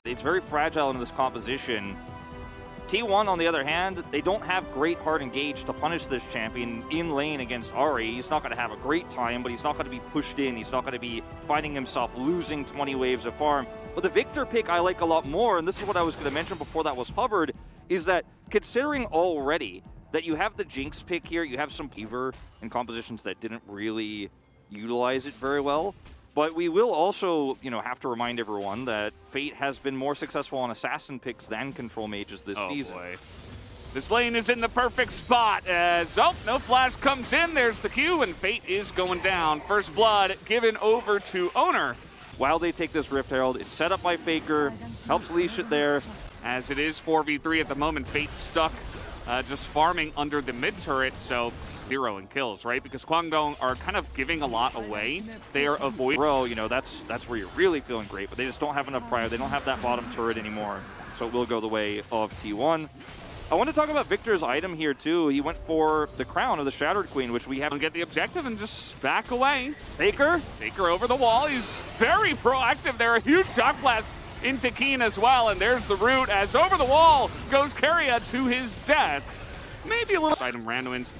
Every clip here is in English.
It's very fragile in this composition. T1, on the other hand, they don't have great hard engage to punish this champion in lane against Ahri. He's not going to have a great time, but he's not going to be pushed in. He's not going to be finding himself losing 20 waves of farm. But the Victor pick I like a lot more, and this is what I was going to mention before that was hovered, is that considering already that you have the Jinx pick here, you have some Beaver in compositions that didn't really utilize it very well. But we will also, have to remind everyone that Fate has been more successful on assassin picks than control mages this season. Boy. This lane is in the perfect spot as, no flash comes in. There's the Q, and Fate is going down. First blood given over to Owner. While they take this Rift Herald, it's set up by Faker, helps leash it there. As it is 4v3 at the moment, Fate stuck just farming under the mid turret, so 0 in kills, right? Because Kwangdong are kind of giving a lot away. They are avoiding. Bro, that's where you're really feeling great, but they just don't have enough prior. They don't have that bottom turret anymore, so it will go the way of T1. I want to talk about Victor's item here too. He went for the crown of the Shattered Queen, which we haven't. Get the objective and just back away. Faker over the wall. He's very proactive there. A huge shock blast into Keen as well, and there's the root as over the wall goes Keria to his death. Maybe a little item randomins.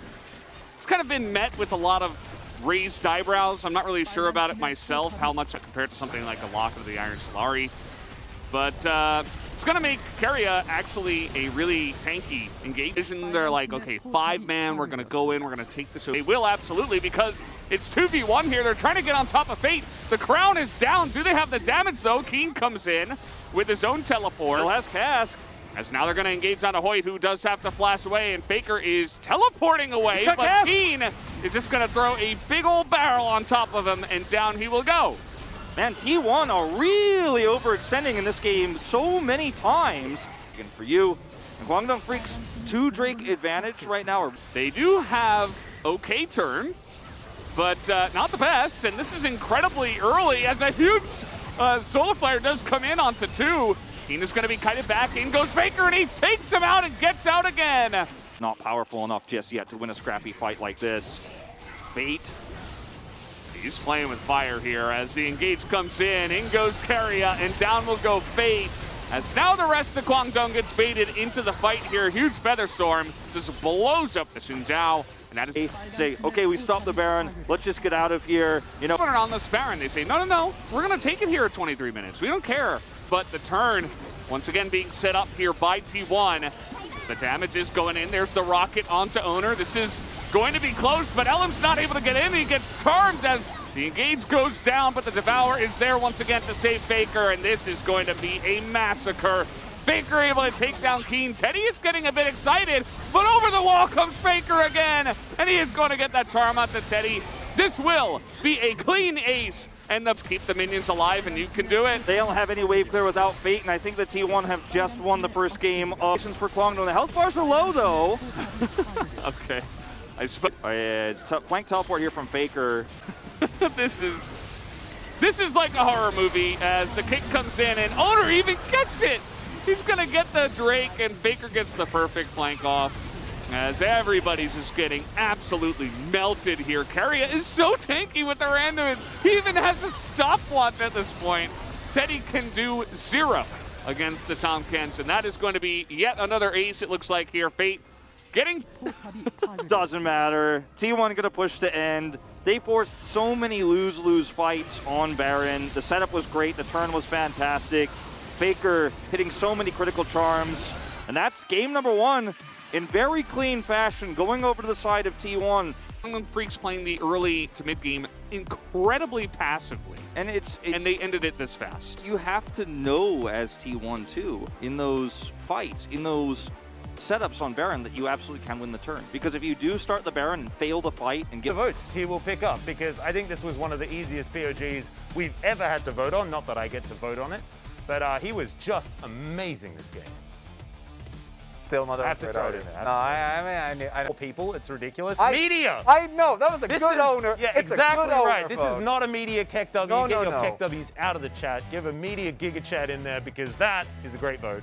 It's kind of been met with a lot of raised eyebrows. I'm not really sure about it myself, how much compared to something like a Lock of the Iron Solari. But it's going to make Keria actually a really tanky engagement. They're like, okay, 5-man, we're going to go in, we're going to take this. They will, absolutely, because it's 2v1 here. They're trying to get on top of Fate. The crown is down. Do they have the damage, though? Keen comes in with his own teleport. Still has Cask. As now they're going to engage on a Hoyt, who does have to flash away, and Faker is teleporting away, but Keen is just going to throw a big old barrel on top of him, and down he will go. Man, T1 are really overextending in this game so many times. Again, for you, and Kwangdong Freecs, 2 Drake advantage right now. They do have okay turn, but not the best, and this is incredibly early as a huge Solar Flare does come in onto 2. Keen is going to be kited back. In goes Faker, and he takes him out and gets out again. Not powerful enough just yet to win a scrappy fight like this. Fate. He's playing with fire here as the engage comes in. In goes Keria, and down will go Fate. As now the rest of Kwangdong gets baited into the fight here. Huge Feather Storm just blows up the Xin Zhao. And that is say, okay, we stopped the Baron. Let's just get out of here. Put it on this Baron. They say, no, we're going to take it here at 23 minutes. We don't care. But the turn, once again, being set up here by T1. The damage is going in. There's the rocket onto Owner. This is going to be close, but Elam's not able to get in. He gets charmed as the engage goes down, but the Devour is there once again to save Faker, and this is going to be a massacre. Faker able to take down Keen. Teddy is getting a bit excited, but over the wall comes Faker again, and he is going to get that charm out to Teddy. This will be a clean ace, and keep the minions alive, and you can do it. They don't have any wave clear without Fate, and I think the T1 have just won the first game of for Kwangdong. The health bars are low, though. Okay. Oh, yeah, it's flank teleport here from Faker. This is like a horror movie as the kick comes in, and Owner even gets it. He's going to get the Drake, and Faker gets the perfect flank off. As everybody's just getting absolutely melted here. Keria is so tanky with the randoms. He even has a stopwatch at this point. Teddy can do 0 against the Tomkins, and that is going to be yet another ace, it looks like here. Fate getting... Doesn't matter. T1 gonna push to end. They forced so many lose-lose fights on Baron. The setup was great. The turn was fantastic. Faker hitting so many critical charms. And that's game number 1. In very clean fashion, going over to the side of T1. Kwangdong Freecs playing the early to mid game incredibly passively. And and they ended it this fast. You have to know as T1 too, in those fights, in those setups on Baron, that you absolutely can win the turn. Because if you do start the Baron and fail the fight and get the votes, he will pick up, because I think this was one of the easiest POGs we've ever had to vote on. Not that I get to vote on it, but he was just amazing this game. Still not. I have to throw it in there. No, I know. People, it's ridiculous. Media! I know, that was a good owner. Yeah, it's exactly right. Owner, this is not a media Keck W. No, Get no, your no. Keck W's out of the chat. Give a media Giga Chat in there, because that is a great vote.